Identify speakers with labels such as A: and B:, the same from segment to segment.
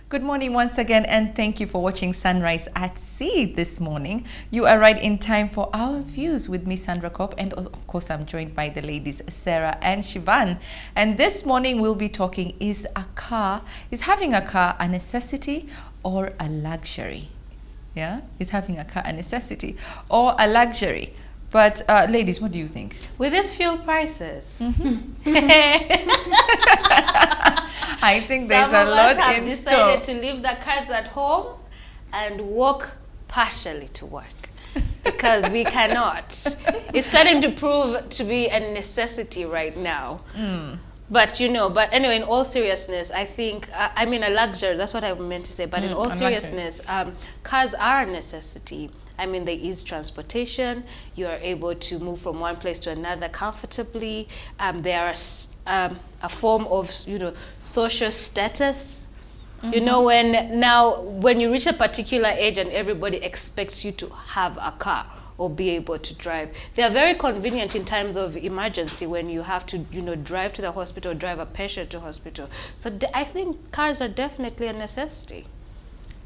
A: Good morning once again, and thank you for watching Sunrise at Sea this morning. You are right in time for our views with me, Sandra Kopp, and of course I'm joined by the ladies, Sarah and Shivan. And this morning we'll be talking, is having a car a necessity or a luxury? Yeah, is having a car a necessity or a luxury? But ladies, what do you think?
B: With these fuel prices,
A: I think there's a lot in store. Some of us have
B: decided to leave the cars at home and walk partially to work because we cannot. It's starting to prove to be a necessity right now. But anyway, in all seriousness, I think, I mean a luxury, that's what I meant to say, but in all seriousness, cars are a necessity. I mean, there is transportation. You are able to move from one place to another comfortably. There are a form of, social status. When you reach a particular age and everybody expects you to have a car or be able to drive, they are very convenient in times of emergency when you have to, drive to the hospital, drive a patient to hospital. So I think cars are definitely a necessity.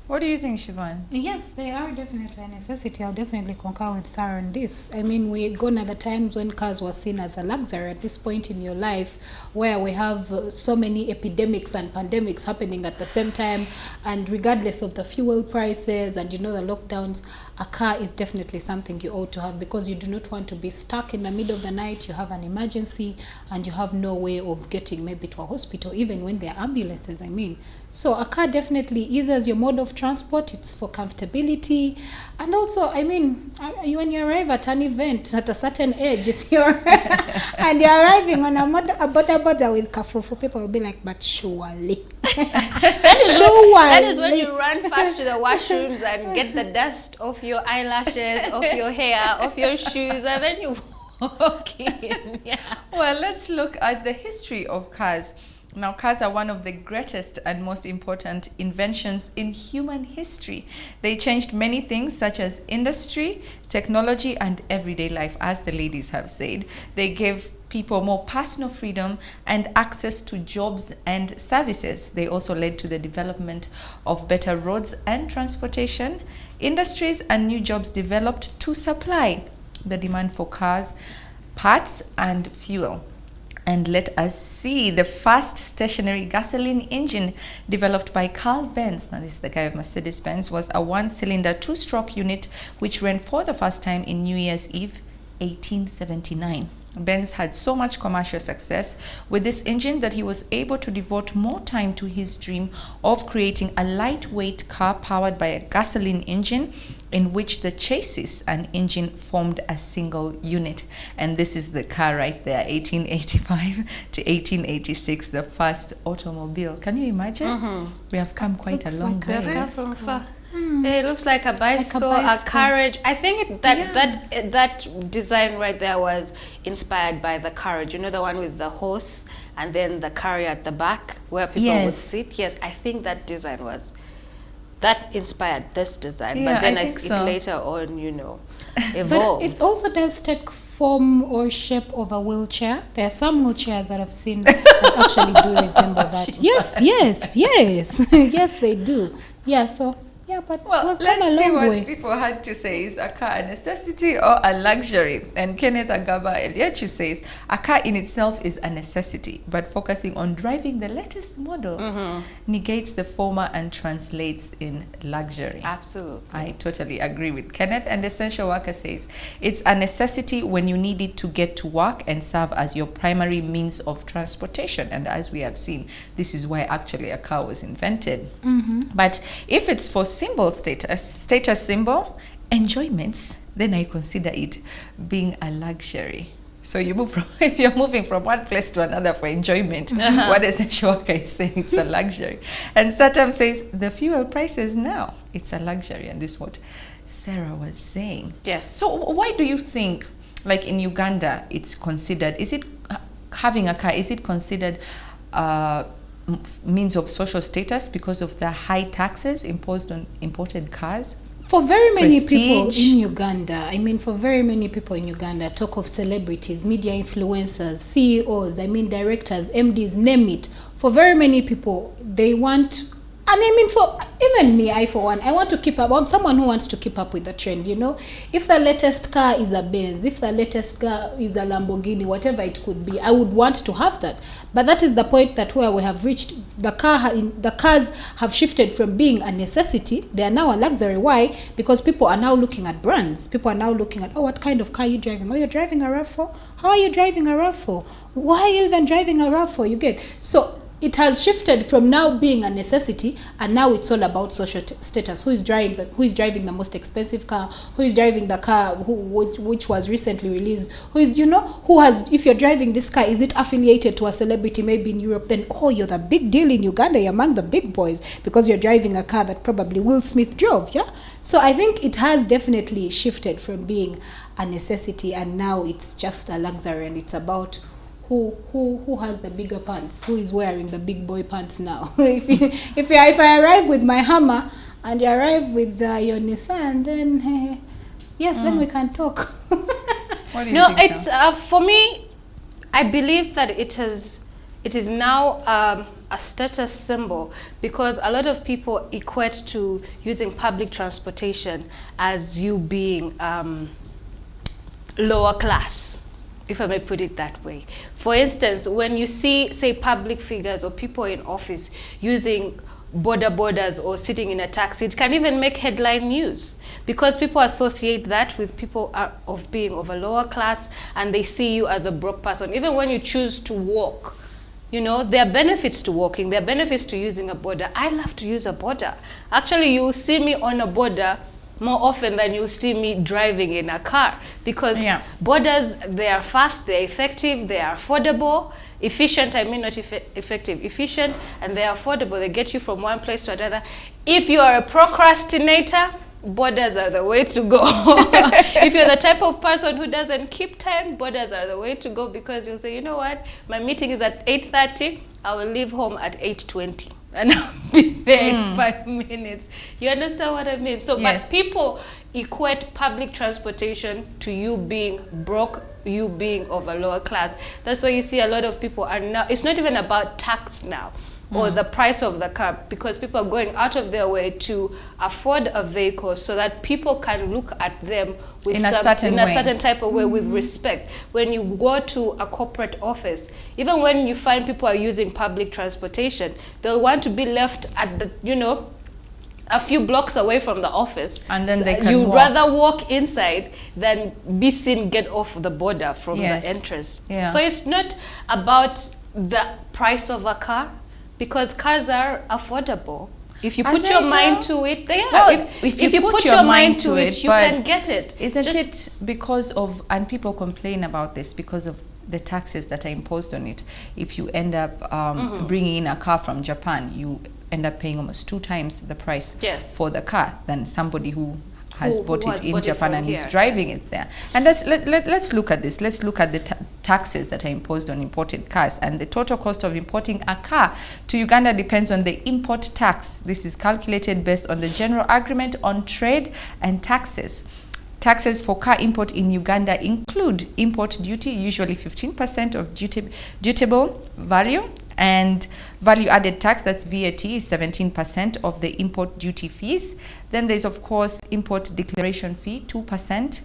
A: What do you think, Shivan?
C: Yes, they are definitely a necessity. I'll definitely concur with Sarah on this. I mean, we're gone at the times when cars were seen as a luxury. At this point in your life, where we have so many epidemics and pandemics happening at the same time, and regardless of the fuel prices and the lockdowns, a car is definitely something you ought to have, because you do not want to be stuck in the middle of the night. You have an emergency and you have no way of getting maybe to a hospital, even when there are ambulances, So a car definitely is as your mode of transport. It's for comfortability. And also, when you arrive at an event at a certain age, if you're and you're arriving on a border with Kafufu, people will be like, but surely.
B: That is when you run fast to the washrooms and get the dust off your eyelashes, off your hair, off your shoes, and then you walk in. Yeah.
A: Well, let's look at the history of cars. Now, cars are one of the greatest and most important inventions in human history. They changed many things such as industry, technology, and everyday life, as the ladies have said. They gave people more personal freedom and access to jobs and services. They also led to the development of better roads and transportation. Industries and new jobs developed to supply the demand for cars, parts, and fuel. And let us see the first stationary gasoline engine developed by Benz. Now, this is the guy of Mercedes-Benz, was a one-cylinder two-stroke unit which ran for the first time in New Year's Eve, 1879. Benz had so much commercial success with this engine that he was able to devote more time to his dream of creating a lightweight car powered by a gasoline engine in which the chassis and engine formed a single unit. And this is the car right there, 1885 to 1886, the first automobile. Can you imagine? We have come quite a long way.
B: We have come from far. It looks like a bicycle, a carriage. I think that design right there was inspired by the carriage. The one with the horse and then the carriage at the back where people would sit. Yes, I think that design that inspired this design.
A: Yeah,
B: but then
A: I think
B: it later on, evolved.
C: But it also does take form or shape of a wheelchair. There are some wheelchairs that I've seen that actually do resemble that. Yes, yes, they do. Yeah, so. Yeah, but
A: let's see what people had to say. Is a car a necessity or a luxury? And Kenneth Agaba Eliachu says a car in itself is a necessity, but focusing on driving the latest model negates the former and translates in luxury.
B: Absolutely.
A: I totally agree with Kenneth. And Essential Worker says it's a necessity when you need it to get to work and serve as your primary means of transportation. And as we have seen, this is why actually a car was invented. But if it's for symbol status symbol, enjoyments, then I consider it being a luxury. So if you're moving from one place to another for enjoyment, what Essential Worker is saying, it's a luxury. And Satam says the fuel prices now, it's a luxury. And this is what Sarah was saying.
B: Yes.
A: So why do you think, like in Uganda, it's considered, having a car, is it considered means of social status because of the high taxes imposed on imported cars?
C: For very many people in Uganda, for very many people in Uganda, talk of celebrities, media influencers, CEOs, directors, MDs, name it. For very many people, they want And I mean, for even me, I for one, I want to keep up. I'm someone who wants to keep up with the trends. You know, if the latest car is a Benz, if the latest car is a Lamborghini, whatever it could be, I would want to have that. But that is the point that where we have reached. The cars have shifted from being a necessity; they are now a luxury. Why? Because people are now looking at brands. People are now looking at, oh, what kind of car are you driving? Oh, you're driving a RAV4. How are you driving a RAV4? Why are you even driving a RAV4? You get so. It has shifted from now being a necessity, and now it's all about social status. Who is driving the most expensive car? Who is driving the car which was recently released? Who is, who has, if you're driving this car, is it affiliated to a celebrity maybe in Europe? Then, oh, you're the big deal in Uganda. You're among the big boys because you're driving a car that probably Will Smith drove. Yeah. So I think it has definitely shifted from being a necessity, and now it's just a luxury, and it's about who has the bigger pants, who is wearing the big boy pants now. if I arrive with my Hammer and you arrive with your Nissan, then yes, then we can talk.
A: What do you think,
B: it's for me, I believe that it is now a status symbol, because a lot of people equate to using public transportation as you being lower class, if I may put it that way. For instance, when you see, say, public figures or people in office using borders or sitting in a taxi, it can even make headline news, because people associate that with people of being of a lower class, and they see you as a broke person. Even when you choose to walk, there are benefits to walking, there are benefits to using a border. I love to use a border. Actually, you will see me on a border more often than you see me driving in a car, because borders, they are fast, they're effective, they are affordable, efficient, not effective, efficient, and they are affordable. They get you from one place to another. If you are a procrastinator, borders are the way to go. If you're the type of person who doesn't keep time, borders are the way to go, because you'll say, you know what, my meeting is at 8:30, I will leave home at 8:20. And I'll be there in 5 minutes. You understand what I mean? So,
A: yes.
B: But people equate public transportation to you being broke, you being of a lower class. That's why you see a lot of people are now, it's not even about tax now, or the price of the car, because people are going out of their way to afford a vehicle so that people can look at them with
A: in a certain
B: type of way, with respect. When you go to a corporate office, even when you find people are using public transportation, they'll want to be left at the, a few blocks away from the office,
A: and then they can
B: you'd
A: walk.
B: rather walk inside than be seen get off the border from the entrance. So it's not about the price of a car, because cars are affordable. If you put your mind to it, they are.
A: Well, if you put your mind to it,
B: you can get it.
A: Isn't it because of, and people complain about this, because of the taxes that are imposed on it. If you end up bringing in a car from Japan, you end up paying almost 2 times the price for the car than somebody who has bought it in Japan and is driving it there. And let's look at this. Let's look at the taxes that are imposed on imported cars. And the total cost of importing a car to Uganda depends on the import tax. This is calculated based on the General Agreement on Trade and Taxes. Taxes for car import in Uganda include import duty, usually 15% of dutiable value, and value-added tax, that's VAT, is 17% of the import duty fees. Then there's, of course, import declaration fee, 2%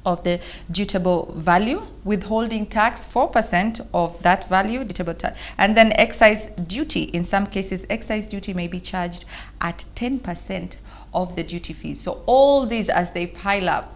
A: of the dutiable value, withholding tax, 4% of that value, dutiable tax, and then excise duty. In some cases, excise duty may be charged at 10% of the duty fees. So all these, as they pile up,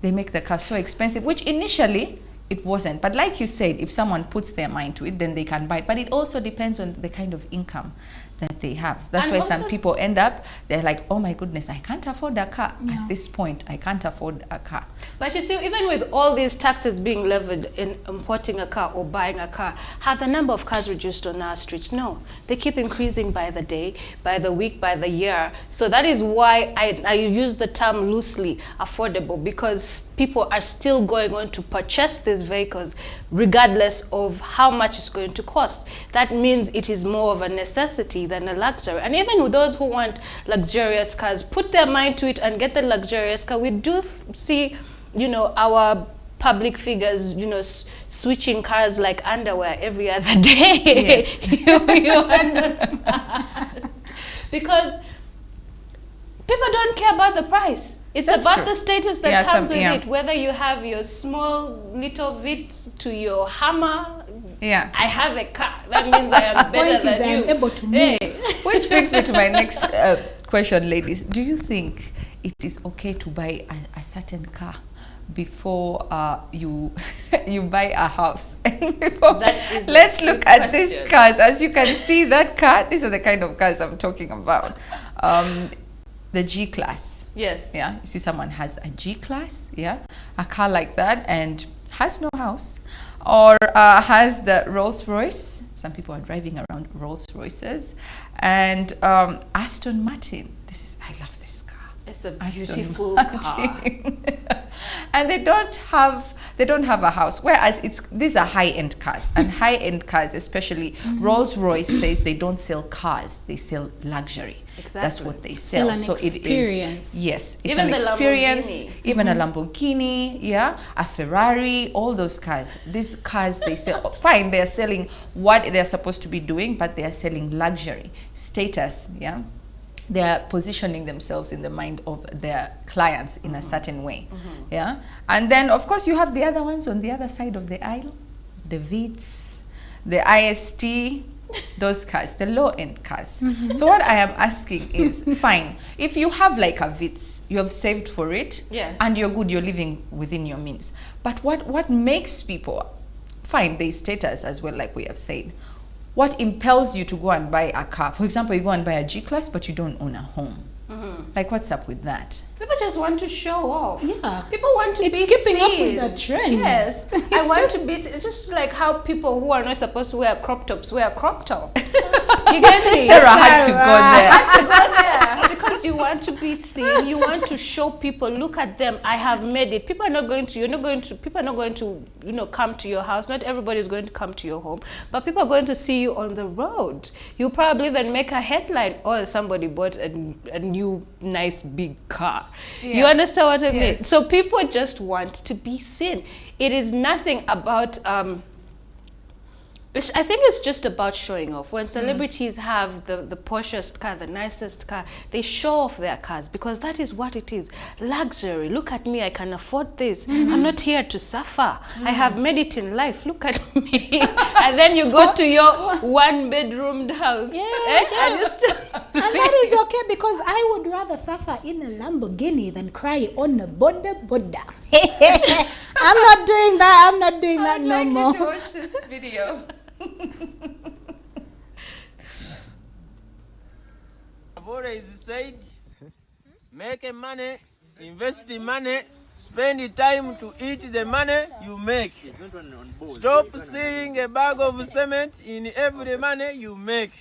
A: they make the car so expensive, which initially it wasn't. But like you said, if someone puts their mind to it, then they can buy it. But it also depends on the kind of income that they have. That's why some people end up, they're like, oh my goodness, I can't afford a car. At this point, I can't afford a car.
B: But you see, even with all these taxes being levied in importing a car or buying a car, have the number of cars reduced on our streets? No. They keep increasing by the day, by the week, by the year. So that is why I use the term loosely, affordable, because people are still going on to purchase these vehicles regardless of how much it's going to cost. That means it is more of a necessity than a luxury. And even with those who want luxurious cars, put their mind to it and get the luxurious car. We do see, our public figures, switching cars like underwear every other day.
A: Yes.
B: you understand? because people don't care about the price. It's
A: That's
B: about
A: true.
B: the status that comes with
A: yeah.
B: it. Whether you have your small little Vitz to your Hammer.
A: Yeah.
B: I have a car. That means I am better
C: Point is
B: than
C: I
B: you.
C: am able to move.
B: Hey.
A: Which brings me to my next question, ladies. Do you think it is okay to buy a certain car before you you buy a house? Let's look at these cars. As you can see, that car, these are the kind of cars I'm talking about. The G-Class.
B: Yes.
A: Yeah, you see someone has a G-Class, yeah, a car like that, and has no house, or has the Rolls Royce. Some people are driving around Rolls Royces, and Aston Martin. I love this car.
B: It's a
A: Aston
B: beautiful
A: Martin.
B: car.
A: And they don't have a house, whereas these are high-end cars, and high-end cars, especially Rolls Royce, says they don't sell cars, they sell luxury.
B: Exactly.
A: That's what they sell.
C: Still an experience.
A: Yes, it's
B: Even
A: an
B: the
A: experience.
B: Lamborghini.
A: Even a Lamborghini, yeah, a Ferrari, all those cars. These cars, they sell, fine, they're selling what they're supposed to be doing, but they are selling luxury, status, yeah. They are positioning themselves in the mind of their clients in a certain way, yeah. And then, of course, you have the other ones on the other side of the aisle, the Vitz, the IST, those cars, the low-end cars. So what I am asking is, fine, if you have like a Vitz, you have saved for it,
B: yes,
A: and you're good, you're living within your means. But what makes people, fine, there's status as well, like we have said. What impels you to go and buy a car? For example, you go and buy a G-Class, but you don't own a home. Like, what's up with that?
B: People just want to show off.
C: Yeah.
B: People want to be
C: keeping up
B: seen.
C: with the trend.
B: Yes. I want to be It's just like how people who are not supposed to wear crop tops wear crop tops. You get me?
A: Sarah had to go there.
B: Had to go there because you want to be seen. You want to show people, look at them. I have made it. People are not going to. You're not going to. People are not going to. Come to your house. Not everybody is going to come to your home, but people are going to see you on the road. You probably even make a headline. Oh, somebody bought a new nice big car.
A: Yeah.
B: You understand what I mean?
A: Yes.
B: So people just want to be seen. It is nothing about I think it's just about showing off. When celebrities have the Porschest car, the nicest car, they show off their cars because that is what it is. Luxury. Look at me, I can afford this. I'm not here to suffer. I have made it in life. Look at me. And then you go to your one-bedroomed house. And you still
C: And that is okay because I would rather suffer in a Lamborghini than cry on a Boda. I'm not doing that. I'm not doing that no more.
A: I'd like you to watch this video.
D: I've always said, make money, invest in money, spend the time to eat the money you make. Stop seeing a bag of cement in every money you make.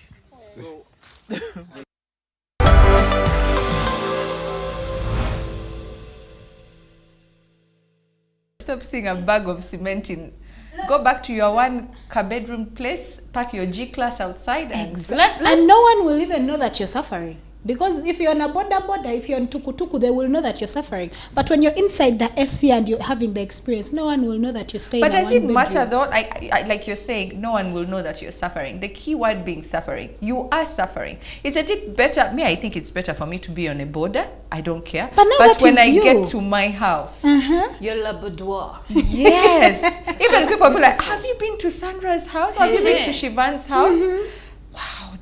A: Stop seeing a bag of cement in. Go back to your one-bedroom place, park your G-Class outside, and
C: And no one will even know that you're suffering. Because if you're on a boda, if you're on tukutuku, they will know that you're suffering. But when you're inside the SC and you're having the experience, no one will know that you're staying.
A: But
C: in a
A: does it
C: one-bedroom.
A: matter though? Like you're saying, no one will know that you're suffering. The key word being suffering. You are suffering. Isn't it better? I think it's better for me to be on a border. I don't care.
C: But now that
A: when
C: is
A: I
C: you.
A: get to my house,
B: Your laboudoir.
A: yes. Even people will be like, have you been to Sandra's house? Have you been to Shivan's house? Wow,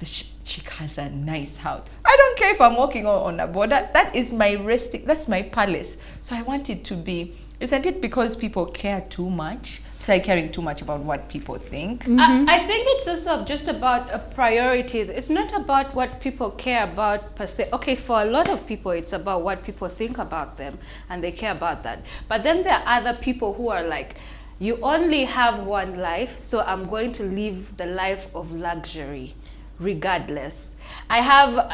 A: she has a nice house. I don't care if I'm walking on a border. That is my resting, that's my palace. So I want it to be, isn't it because people care too much? So caring too much about what people think.
B: I think it's also just about priorities. It's not about what people care about per se. Okay, for a lot of people, it's about what people think about them, and they care about that. But then there are other people who are like, you only have one life, so I'm going to live the life of luxury regardless.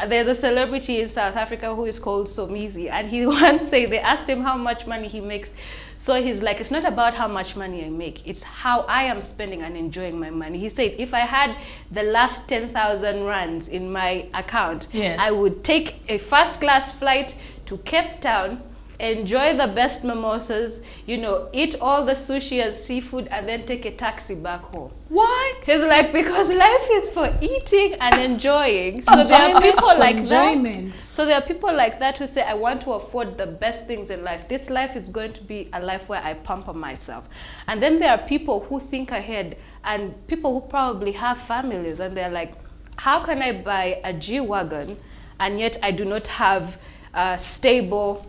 B: There's a celebrity in South Africa who is called Somizi, and he once said, they asked him how much money he makes. So he's like, it's not about how much money I make, it's how I am spending and enjoying my money. He said, if I had the last 10,000 rands in my account,
A: yes,
B: I would take a first-class flight to Cape Town, enjoy the best mimosas, you know, eat all the sushi and seafood, and then take a taxi back home.
A: What?
B: He's like, because life is for eating and enjoying. So there are people like that. So there are people like that who say, I want to afford the best things in life. This life is going to be a life where I pamper myself. And then there are people who think ahead, and people who probably have families, and they're like, how can I buy a G-Wagon and yet I do not have a stable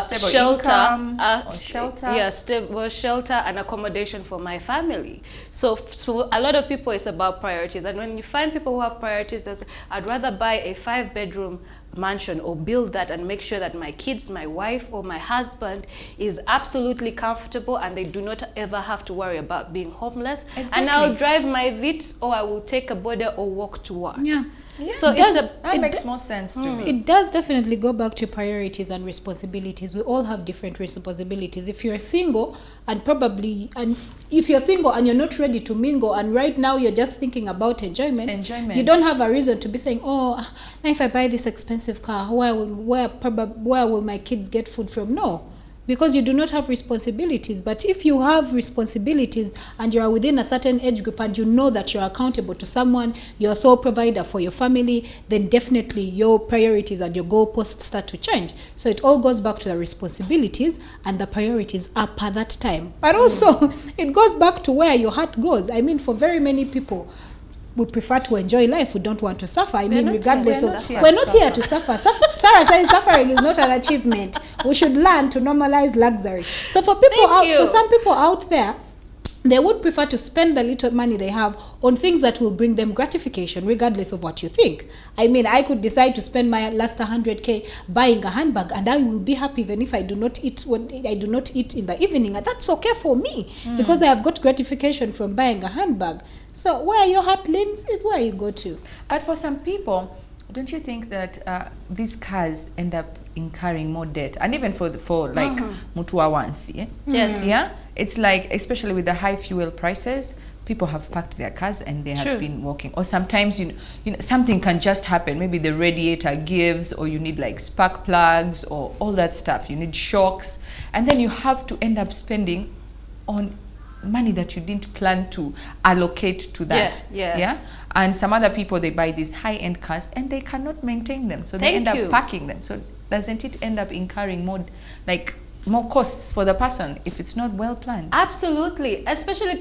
B: stable stable shelter and accommodation for my family. So a lot of people, it's about priorities. And when you find people who have priorities, they say, I'd rather buy a 5-bedroom mansion or build that and make sure that my kids, my wife, or my husband is absolutely comfortable and they do not ever have to worry about being homeless. Exactly. And I'll drive my Vitz, or I will take a border or walk to work.
C: Yeah.
B: So
A: that makes more sense to me.
C: It does definitely go back to priorities and responsibilities. We all have different responsibilities. If you're single and if you're single and you're not ready to mingle, and right now you're just thinking about enjoyment, you don't have a reason to be saying, oh, now if I buy this expensive car, where will my kids get food from? No. Because you do not have responsibilities. But if you have responsibilities and you are within a certain age group and you know that you're accountable to someone, you're a sole provider for your family, then definitely your priorities and your goalposts start to change. So it all goes back to the responsibilities and the priorities up at that time. But also, it goes back to where your heart goes. I mean, for very many people, we prefer to enjoy life. We don't want to suffer. I mean, regardless of, we're not here to suffer. Sarah says suffering is not an achievement. We should learn to normalize luxury. So for people for some people out there, they would prefer to spend the little money they have on things that will bring them gratification, regardless of what you think. I mean, I could decide to spend my last 100K buying a handbag, and I will be happy even if I do not eat in the evening, and that's okay for me because I have got gratification from buying a handbag. So where your heart leans is where you go to.
A: And for some people, don't you think that these cars end up incurring more debt? And even for like Mutua Wansi,
B: yes,
A: yeah, it's like, especially with the high fuel prices, people have parked their cars and they have been walking. Or sometimes you know something can just happen. Maybe the radiator gives, or you need like spark plugs or all that stuff. You need shocks, and then you have to end up spending on money that you didn't plan to allocate to that. Yeah. And some other people, they buy these high-end cars and they cannot maintain them, so they end up parking them. So doesn't it end up incurring more costs for the person if it's not well planned?
B: Absolutely. Especially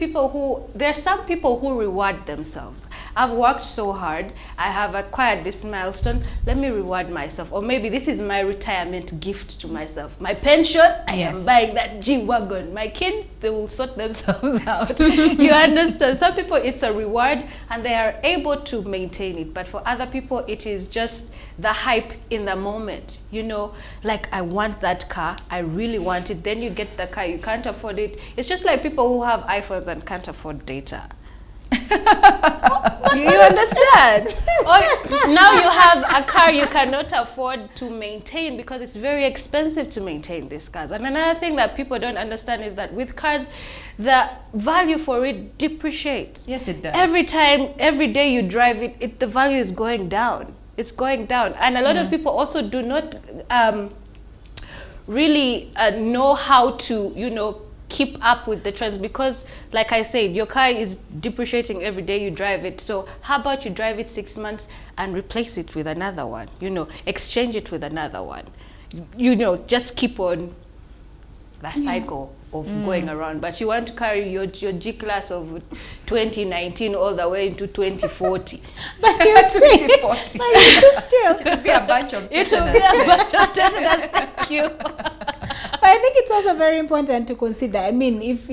B: there's some people who reward themselves. I've worked so hard, I have acquired this milestone, let me reward myself. Or maybe this is my retirement gift to myself. My pension, I am buying that G-Wagon. My kids, they will sort themselves out. You understand? Some people, it's a reward and they are able to maintain it. But for other people, it is just the hype in the moment. You know, like, I want that car, I really want it. Then you get the car, you can't afford it. It's just like people who have iPhones and can't afford data. You understand? Or now you have a car you cannot afford to maintain because it's very expensive to maintain these cars. And another thing that people don't understand is that with cars, the value for it depreciates.
A: Yes, it does.
B: Every day you drive it, the value is going down. It's going down. And a lot of people also do not really know how to, you know, keep up with the trends, because like I said, your car is depreciating every day you drive it. So how about you drive it 6 months and replace it with another one, you know, exchange it with another one, you know, just keep on the cycle of going around. But you want to carry your G-Class of 2019 all the way into 2040.
C: But you see,
A: 2040.
C: but you still,
A: It will be a bunch of
B: It will be a bunch of tetanus. Thank you.
C: But I think it's also very important to consider. I mean, if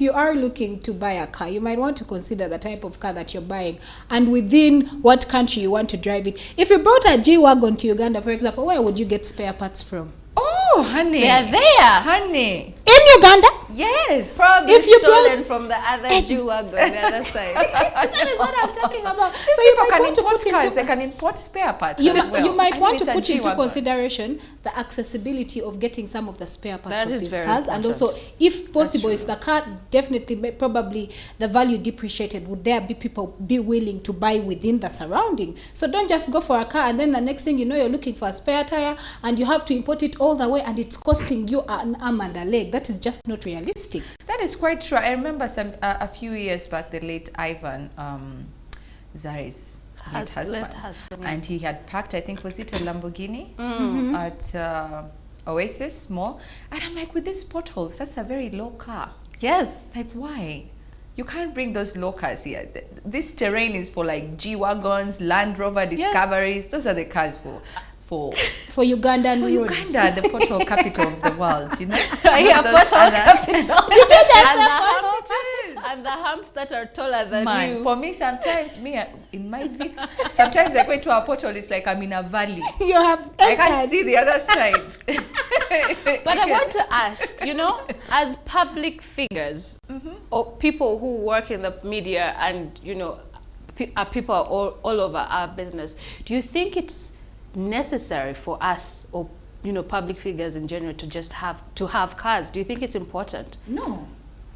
C: you are looking to buy a car, you might want to consider the type of car that you're buying and within what country you want to drive it. If you brought a G-Wagon to Uganda, for example, where would you get spare parts from?
A: Oh, honey.
B: They are there.
A: Honey.
C: In Uganda?
A: Yes.
B: Probably
C: If you
B: stolen
C: build-
B: from the other Jew wagon on the other side.
C: That is what I'm talking about. So
A: These
C: you
A: people
C: might
A: can
C: want to
A: import
C: put
A: cars,
C: into
A: they can import spare parts
C: you,
A: as well.
C: you might
A: I
C: want
A: mean,
C: to
A: it's a
C: put into
A: G-Wagon.
C: consideration the accessibility of getting some of the spare parts
B: That
C: of
B: is
C: these
B: very
C: cars, and
B: important.
C: also, if possible,
A: true.
C: if the car definitely probably the value depreciated, would there be people be willing to buy within the surrounding? So don't just go for a car and then the next thing you know, you're looking for a spare tire and you have to import it all the way, and it's costing you an arm and a leg. That is just not realistic.
A: That is quite true. I remember a few years back, the late Ivan Zari's late husband,
B: husband,
A: and
B: yes.
A: he had parked, I think, was it a Lamborghini at Oasis Mall? And I'm like, with these potholes, that's a very low car.
B: Yes.
A: Like, why? You can't bring those low cars here. This terrain is for like G-Wagons, Land Rover Discoveries. Those are the cars for
C: Ugandan
A: for
C: roads.
A: Uganda, the pothole capital of the world, you know?
B: Yeah,
A: Those
B: pothole
A: other-
B: capital. And the humps that are taller than
A: Man,
B: you.
A: for me, sometimes, in my fix, sometimes I go into a pothole, it's like I'm in a valley.
C: You have
A: I can't
C: entered.
A: see the other side.
B: But I want to ask, as public figures or people who work in the media and, people all over our business, do you think it's necessary for us or, public figures in general to just have cars? Do you think it's important?
C: No.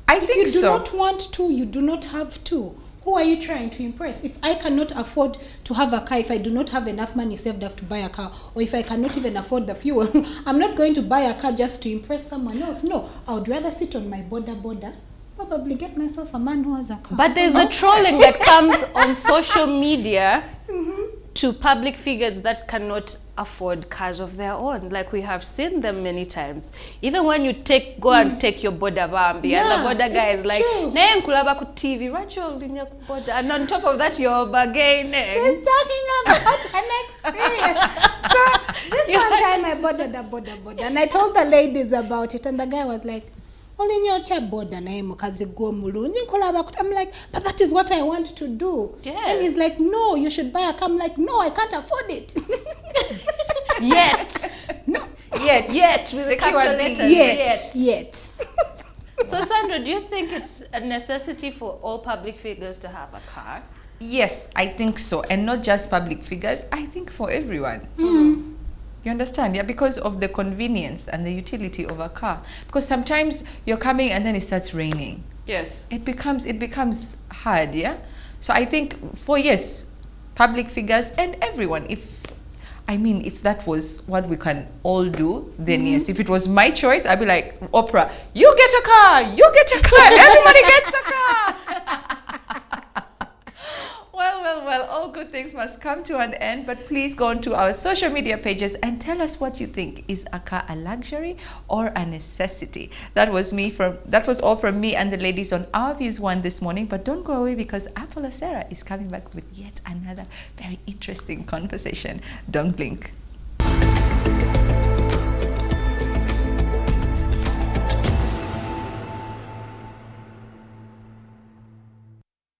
A: I
C: If
A: think
C: you do
A: so.
C: not want to, you do not have to. Who are you trying to impress? If I cannot afford to have a car, if I do not have enough money saved up to buy a car, or if I cannot even afford the fuel, I'm not going to buy a car just to impress someone else. No, I would rather sit on my border, probably get myself a man who has a car.
B: But there's a trolling that comes on social media to public figures that cannot afford cars of their own. Like, we have seen them many times. Even when you go and take your border bambi, and the
C: Yeah,
B: border guy is
C: it's
B: like,
C: true.
B: "Ne nkulaba ku TV, Rachel in your border," and on top of that, you're bargaining.
C: She's talking about an experience. So this one time I boarded a border, and I told the ladies about it, and the guy was like, "Only your child border na mukazi go mulungi nkolaba kuti." I'm like, "But that is what I want to do."
B: Yes.
C: And he's like, "No, you should buy a car." I'm like, "No, I can't afford it."
B: Yet.
C: No.
B: Yet, with the capital
A: keyword
B: letters.
A: being
C: Yet.
B: So, Sandra, do you think it's a necessity for all public figures to have a car?
A: Yes, I think so. And not just public figures, I think for everyone. You understand? Yeah, because of the convenience and the utility of a car. Because sometimes you're coming and then it starts raining.
B: Yes.
A: It becomes hard, yeah? So I think for, yes, public figures and everyone, if that was what we can all do, then yes. If it was my choice, I'd be like, Oprah, you get a car, everybody gets a car. Well, all good things must come to an end, but please go on to our social media pages and tell us what you think. Is a car a luxury or a necessity? That was all from me and the ladies on Our Views One this morning, but don't go away because Apollo Sarah is coming back with yet another very interesting conversation. Don't blink.